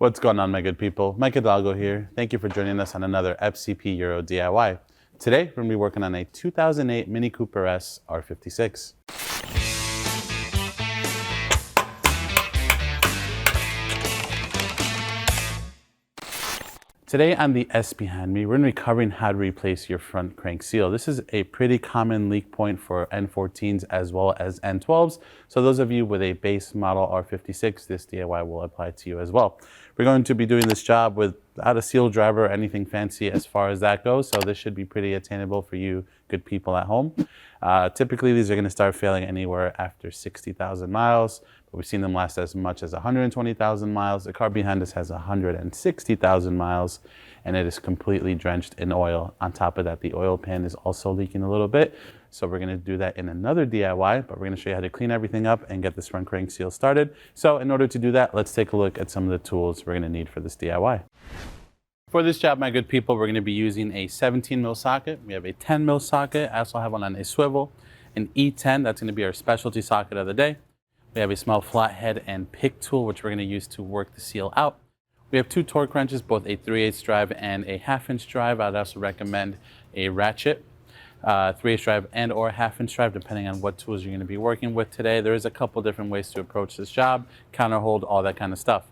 What's going on, my good people? Mike Hidalgo here. Thank you for joining us on another FCP Euro DIY. Today, we're going to be working on a 2008 Mini Cooper S R56. Today on the S behind me, we're going to be covering how to replace your front crank seal. This is a pretty common leak point for N14s as well as N12s. So those of you with a base model R56, this DIY will apply to you as well. We're going to be doing this job without a seal driver or anything fancy as far as that goes. So this should be pretty attainable for you good people at home. Typically, these are going to start failing anywhere after 60,000 miles. But we've seen them last as much as 120,000 miles. The car behind us has 160,000 miles, and it is completely drenched in oil. On top of that, the oil pan is also leaking a little bit. So we're going to do that in another DIY, but we're going to show you how to clean everything up and get this front crank seal started. So in order to do that, let's take a look at some of the tools we're going to need for this DIY. For this job, my good people, we're going to be using a 17mm socket. We have a 10mm socket. I also have one on a swivel. An E10, that's going to be our specialty socket of the day. We have a small flathead and pick tool, which we're going to use to work the seal out. We have two torque wrenches, both a 3/8 drive and a 1/2" drive. I'd also recommend a ratchet, 3/8 drive and or 1/2" drive, depending on what tools you're going to be working with today. There is a couple different ways to approach this job, counter hold, all that kind of stuff.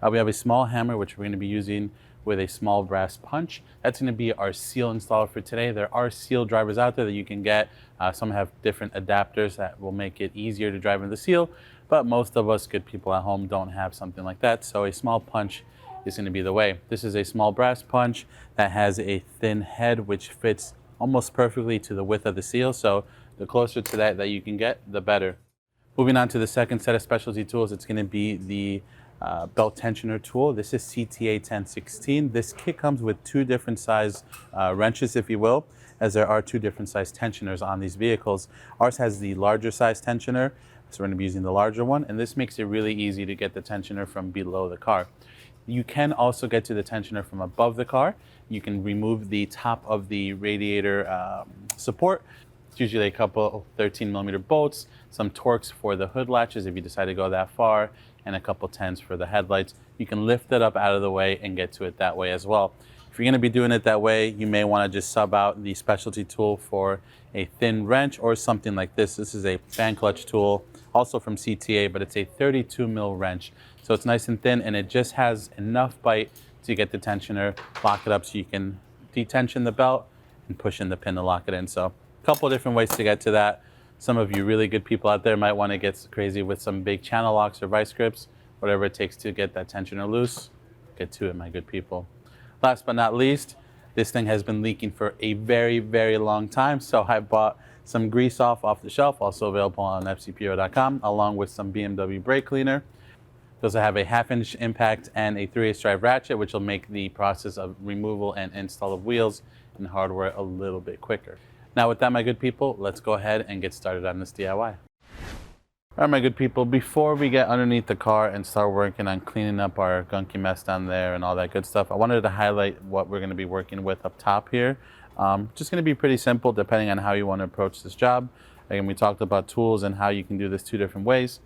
We have a small hammer, which we're going to be using with a small brass punch. That's going to be our seal installer for today. There are seal drivers out there that you can get. Some have different adapters that will make it easier to drive in the seal, but most of us good people at home don't have something like that. So a small punch is going to be the way. This is a small brass punch that has a thin head, which fits almost perfectly to the width of the seal. So the closer to that you can get, the better. Moving on to the second set of specialty tools, it's going to be the belt tensioner tool. This is CTA 1016. This kit comes with two different size wrenches, if you will, as there are two different size tensioners on these vehicles. Ours has the larger size tensioner, so we're going to be using the larger one, and this makes it really easy to get the tensioner from below the car. You can also get to the tensioner from above the car. You can remove the top of the radiator support. It's usually a couple 13mm bolts, some Torx for the hood latches if you decide to go that far, and a couple 10s for the headlights. You can lift it up out of the way and get to it that way as well. If you're going to be doing it that way, you may want to just sub out the specialty tool for a thin wrench or something like this. This is a fan clutch tool, also from CTA, but it's a 32mm wrench. So it's nice and thin, and it just has enough bite to get the tensioner, lock it up so you can detension the belt and push in the pin to lock it in. So a couple different ways to get to that. Some of you really good people out there might want to get crazy with some big channel locks or vice grips, whatever it takes to get that tensioner loose. Get to it, my good people. Last but not least, this thing has been leaking for a very, very long time. So I bought some grease off the shelf, also available on fcpo.com, along with some BMW brake cleaner. Those have a 1/2" impact and a 3/8 drive ratchet, which will make the process of removal and install of wheels and hardware a little bit quicker. Now with that, my good people, let's go ahead and get started on this DIY. All right, my good people, before we get underneath the car and start working on cleaning up our gunky mess down there and all that good stuff, I wanted to highlight what we're going to be working with up top here. Just going to be pretty simple depending on how you want to approach this job. Again, we talked about tools and how you can do this two different ways.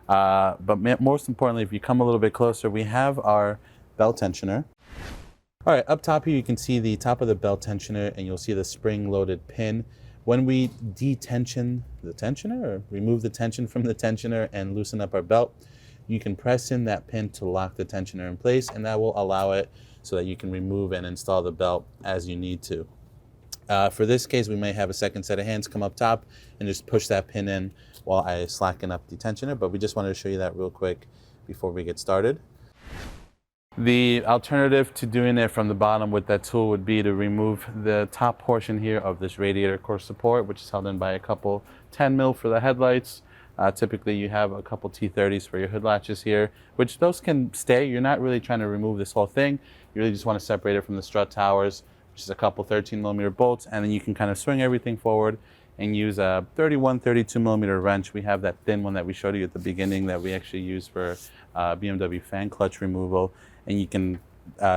But most importantly, if you come a little bit closer, we have our belt tensioner. All right, up top here, you can see the top of the belt tensioner, and you'll see the spring-loaded pin. When we detension the tensioner, or remove the tension from the tensioner and loosen up our belt, you can press in that pin to lock the tensioner in place, and that will allow it so that you can remove and install the belt as you need to. For this case, we may have a second set of hands come up top and just push that pin in while I slacken up the tensioner, but we just wanted to show you that real quick before we get started. The alternative to doing it from the bottom with that tool would be to remove the top portion here of this radiator core support, which is held in by a couple 10mm for the headlights. Typically you have a couple T30s for your hood latches here, which those can stay. You're not really trying to remove this whole thing. You really just want to separate it from the strut towers, which is a couple 13mm bolts, and then you can kind of swing everything forward and use a 32mm wrench. We have that thin one that we showed you at the beginning that we actually use for BMW fan clutch removal, and you can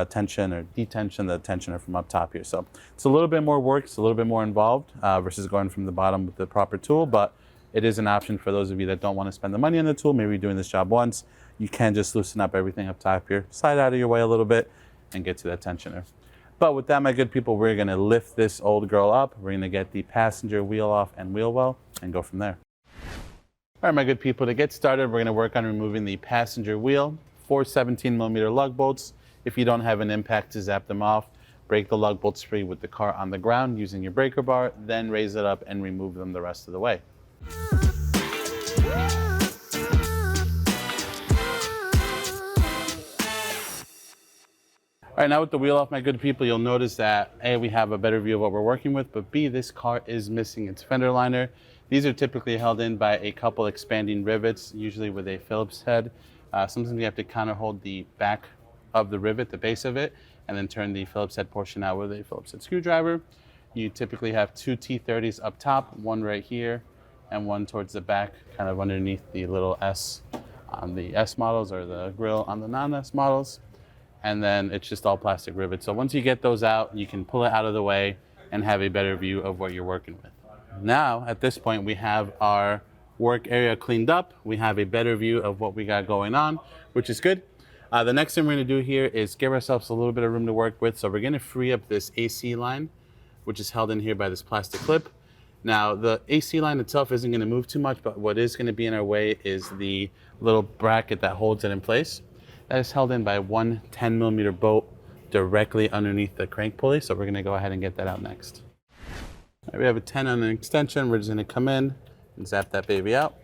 tension or detension the tensioner from up top here. So it's a little bit more work, it's a little bit more involved versus going from the bottom with the proper tool, but it is an option for those of you that don't want to spend the money on the tool, maybe doing this job once. you can just loosen up everything up top here, slide out of your way a little bit, and get to that tensioner. But with that, my good people, we're gonna lift this old girl up. We're gonna get the passenger wheel off and wheel well and go from there. All right, my good people, to get started, we're gonna work on removing the passenger wheel. 4 17mm lug bolts. If you don't have an impact to zap them off, break the lug bolts free with the car on the ground using your breaker bar, then raise it up and remove them the rest of the way. All right, now with the wheel off, my good people, you'll notice that A, we have a better view of what we're working with, but B, this car is missing its fender liner. These are typically held in by a couple expanding rivets, usually with a Phillips head. Sometimes you have to kind of hold the back of the rivet, the base of it, and then turn the Phillips head portion out with a Phillips head screwdriver. You typically have 2 T30s up top, one right here, and one towards the back, kind of underneath the little S on the S models or the grill on the non-S models. And then it's just all plastic rivets. So once you get those out, you can pull it out of the way and have a better view of what you're working with. Now, at this point, we have our work area cleaned up. We have a better view of what we got going on, which is good. The next thing we're gonna do here is give ourselves a little bit of room to work with. So we're gonna free up this AC line, which is held in here by this plastic clip. Now, the AC line itself isn't gonna move too much, but what is gonna be in our way is the little bracket that holds it in place. That is held in by one 10mm bolt directly underneath the crank pulley. So we're gonna go ahead and get that out next. All right, we have a 10 on an extension. We're just gonna come in and zap that baby out.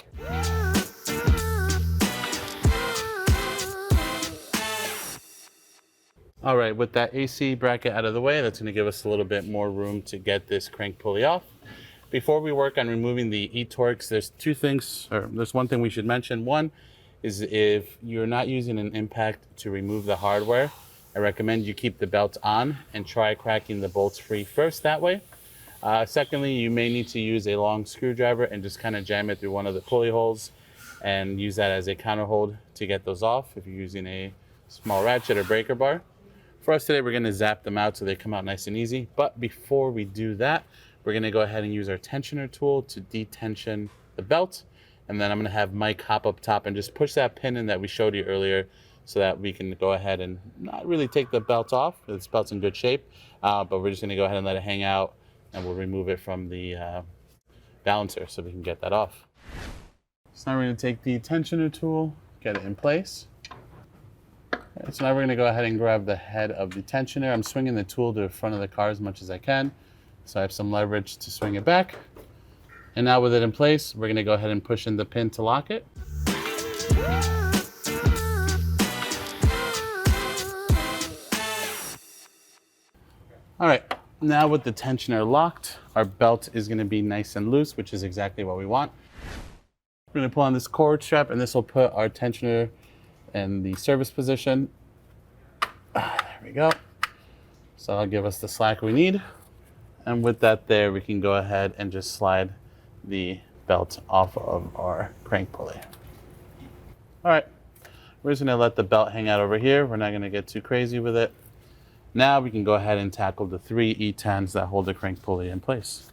All right, with that AC bracket out of the way, that's gonna give us a little bit more room to get this crank pulley off. Before we work on removing the E-Torx, there's there's one thing we should mention. One is if you're not using an impact to remove the hardware, I recommend you keep the belt on and try cracking the bolts free first that way. Secondly, you may need to use a long screwdriver and just kind of jam it through one of the pulley holes and use that as a counter hold to get those off if you're using a small ratchet or breaker bar. For us today, we're gonna zap them out so they come out nice and easy. But before we do that, we're gonna go ahead and use our tensioner tool to detension the belt. And then I'm gonna have Mike hop up top and just push that pin in that we showed you earlier so that we can go ahead and not really take the belt off. This belt's in good shape, but we're just gonna go ahead and let it hang out and we'll remove it from the balancer so we can get that off. So now we're gonna take the tensioner tool, get it in place. Okay, so now we're gonna go ahead and grab the head of the tensioner. I'm swinging the tool to the front of the car as much as I can, so I have some leverage to swing it back. And now with it in place, we're gonna go ahead and push in the pin to lock it. All right, now with the tensioner locked, our belt is gonna be nice and loose, which is exactly what we want. We're gonna pull on this cord strap and this will put our tensioner in the service position. There we go. So that'll give us the slack we need. And with that there, we can go ahead and just slide the belt off of our crank pulley. All right, we're just gonna let the belt hang out over here. We're not gonna get too crazy with it. Now we can go ahead and tackle the 3 E10s that hold the crank pulley in place.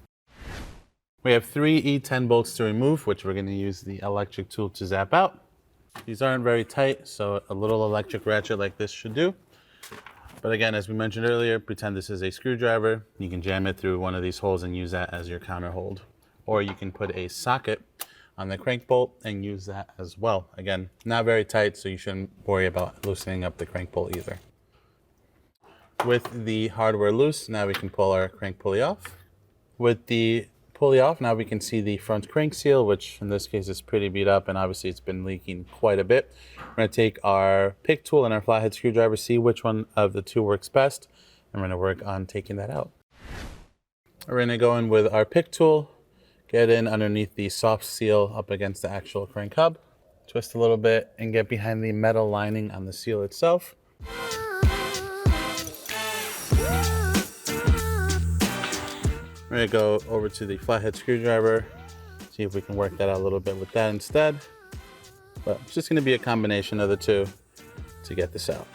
We have 3 E10 bolts to remove, which we're gonna use the electric tool to zap out. These aren't very tight, so a little electric ratchet like this should do. But again, as we mentioned earlier, pretend this is a screwdriver. You can jam it through one of these holes and use that as your counter hold. Or you can put a socket on the crank bolt and use that as well. Again, not very tight, so you shouldn't worry about loosening up the crank bolt either. With the hardware loose, now we can pull our crank pulley off. With the pulley off, now we can see the front crank seal, which in this case is pretty beat up and obviously it's been leaking quite a bit. We're gonna take our pick tool and our flathead screwdriver, see which one of the two works best, and we're gonna work on taking that out. We're gonna go in with our pick tool, get in underneath the soft seal up against the actual crank hub, twist a little bit and get behind the metal lining on the seal itself. We're gonna go over to the flathead screwdriver, see if we can work that out a little bit with that instead. But it's just gonna be a combination of the two to get this out.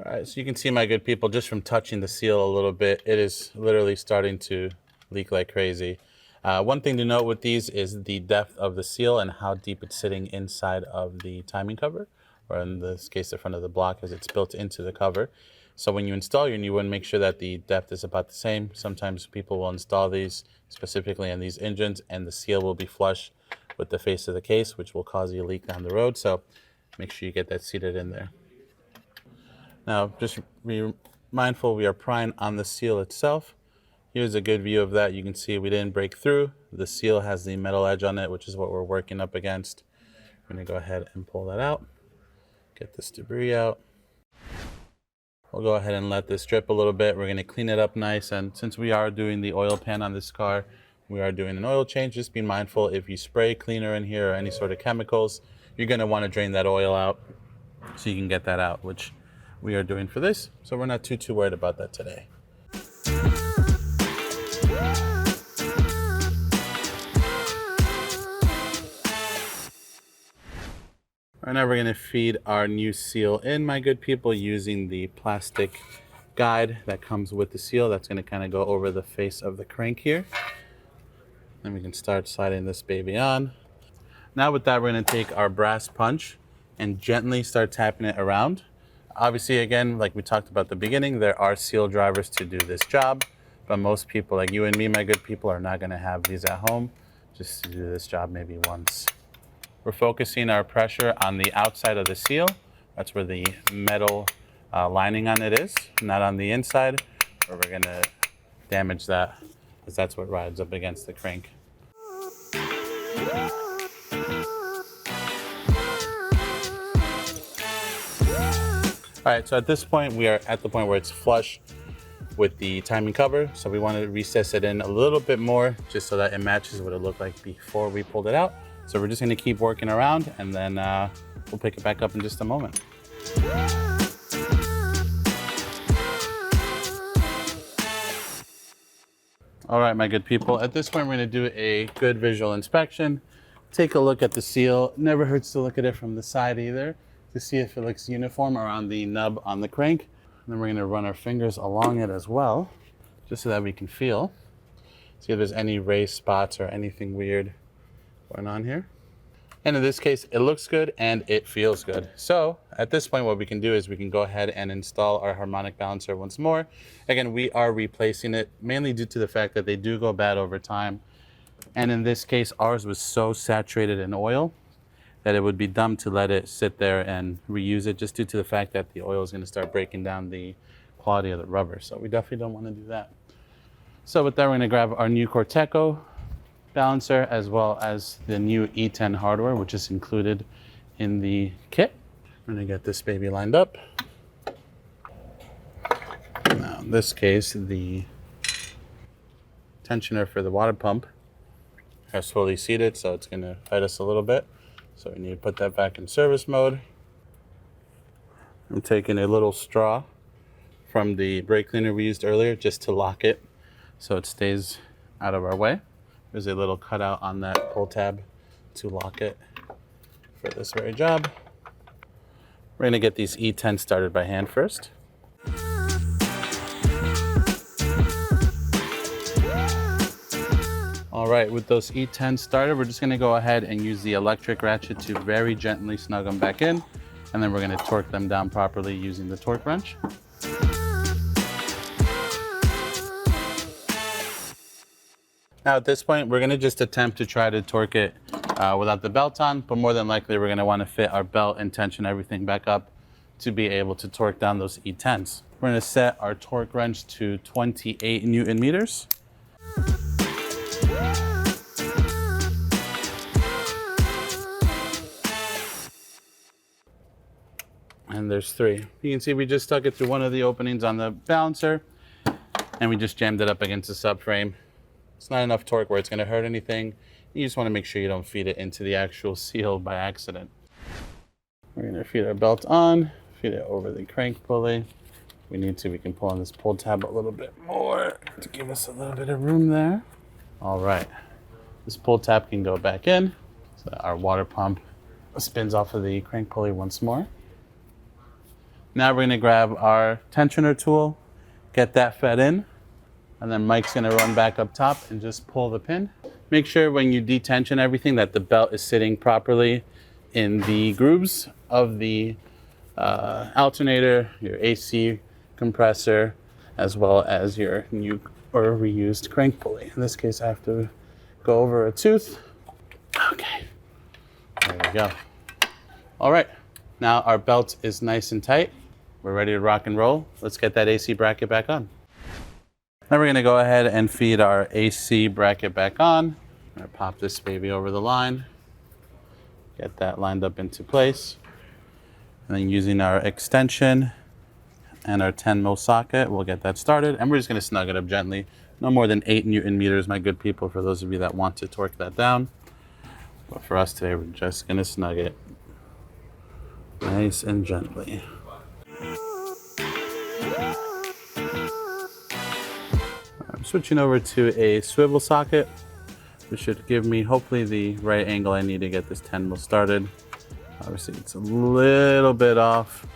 All All right, so you can see, my good people, just from touching the seal a little bit, it is literally starting to leak like crazy. One thing to note with these is the depth of the seal and how deep it's sitting inside of the timing cover, or in this case, the front of the block, as it's built into the cover. So when you install your new one, make sure that the depth is about the same. Sometimes people will install these specifically on these engines, and the seal will be flush with the face of the case, which will cause you a leak down the road. So make sure you get that seated in there. Now, just be mindful, we are prying on the seal itself. Here's a good view of that. You can see we didn't break through. The seal has the metal edge on it, which is what we're working up against. I'm gonna go ahead and pull that out, get this debris out. We'll go ahead and let this drip a little bit. We're gonna clean it up nice, and since we are doing the oil pan on this car, we are doing an oil change. Just be mindful, if you spray cleaner in here or any sort of chemicals, you're gonna wanna drain that oil out so you can get that out, which we are doing for this, so we're not too worried about that today. All right, now we're gonna feed our new seal in, my good people, using the plastic guide that comes with the seal. That's gonna kind of go over the face of the crank here. Then we can start sliding this baby on. Now with that, we're gonna take our brass punch and gently start tapping it around. Obviously, again, like we talked about at the beginning, there are seal drivers to do this job, but most people, like you and me, my good people, are not gonna have these at home, just to do this job maybe once. We're focusing our pressure on the outside of the seal. That's where the metal lining on it is, not on the inside, where we're gonna damage that, because that's what rides up against the crank. All right, so at this point, we are at the point where it's flush with the timing cover. So we want to recess it in a little bit more, just so that it matches what it looked like before we pulled it out. So we're just gonna keep working around, and then we'll pick it back up in just a moment. All right, my good people, at this point, we're gonna do a good visual inspection. Take a look at the seal. Never hurts to look at it from the side either, to see if it looks uniform around the nub on the crank. And then we're gonna run our fingers along it as well, just so that we can feel, see if there's any raised spots or anything weird going on here. And in this case, it looks good and it feels good. So at this point, what we can do is we can go ahead and install our harmonic balancer once more. Again, we are replacing it mainly due to the fact that they do go bad over time. And in this case, ours was so saturated in oil that it would be dumb to let it sit there and reuse it, just due to the fact that the oil is going to start breaking down the quality of the rubber. So we definitely don't want to do that. So with that, we're going to grab our new Corteco balancer, as well as the new E10 hardware, which is included in the kit. I'm going to get this baby lined up. Now, in this case, the tensioner for the water pump has fully seated, so it's going to fight us a little bit. So we need to put that back in service mode. I'm taking a little straw from the brake cleaner we used earlier, just to lock it so it stays out of our way. There's a little cutout on that pull tab to lock it for this very job. We're going to get these E10 started by hand first. All right, with those E10 started, we're just gonna go ahead and use the electric ratchet to very gently snug them back in, and then we're gonna torque them down properly using the torque wrench. Now at this point, we're gonna just attempt to try to torque it without the belt on, but more than likely we're gonna wanna fit our belt and tension everything back up to be able to torque down those E10s. We're gonna set our torque wrench to 28 Newton meters. And there's 3. You can see we just stuck it through one of the openings on the balancer, and we just jammed it up against the subframe. It's not enough torque where it's going to hurt anything. You just want to make sure you don't feed it into the actual seal by accident. We're going to feed our belt on, feed it over the crank pulley. If we need to, we can pull on this pull tab a little bit more to give us a little bit of room there. All right, this pull tab can go back in, so that our water pump spins off of the crank pulley once more. Now we're gonna grab our tensioner tool, get that fed in, and then Mike's gonna run back up top and just pull the pin. Make sure when you detension everything that the belt is sitting properly in the grooves of the alternator, your AC compressor, as well as your new or reused crank pulley. In this case, I have to go over a tooth. Okay, there we go. All right, now our belt is nice and tight. We're ready to rock and roll. Let's get that AC bracket back on. Now we're gonna go ahead and feed our AC bracket back on. I'm gonna pop this baby over the line, get that lined up into place. And then using our extension and our 10 mil socket, we'll get that started. And we're just gonna snug it up gently. No more than 8 Newton meters, my good people, for those of you that want to torque that down. But for us today, we're just gonna snug it nice and gently. I'm switching over to a swivel socket, which should give me hopefully the right angle I need to get this 10 mil started. Obviously it's a little bit off,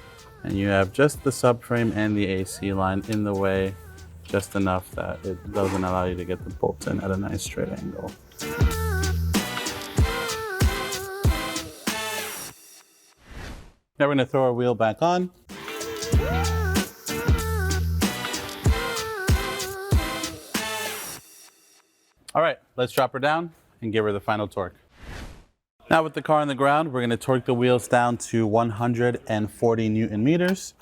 and you have just the subframe and the AC line in the way, just enough that it doesn't allow you to get the bolts in at a nice straight angle. Now we're gonna throw our wheel back on. All right, let's drop her down and give her the final torque. Now with the car on the ground, we're gonna torque the wheels down to 140 Newton meters.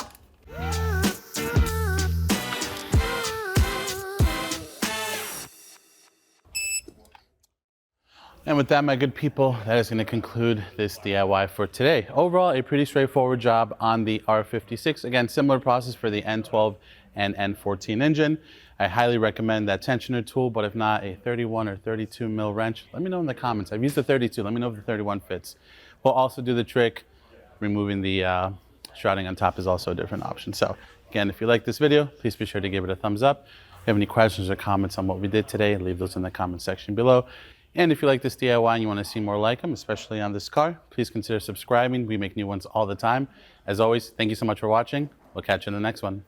And with that, my good people, that is gonna conclude this DIY for today. Overall, a pretty straightforward job on the R56. Again, similar process for the N12 and N14 engine. I highly recommend that tensioner tool, but if not, a 31 or 32 mil wrench. Let me know in the comments. I've used the 32, let me know if the 31 fits. We'll also do the trick. Removing the shrouding on top is also a different option. So again, if you like this video, please be sure to give it a thumbs up. If you have any questions or comments on what we did today, leave those in the comment section below. And if you like this DIY and you want to see more like them, especially on this car, please consider subscribing. We make new ones all the time. As always, thank you so much for watching. We'll catch you in the next one.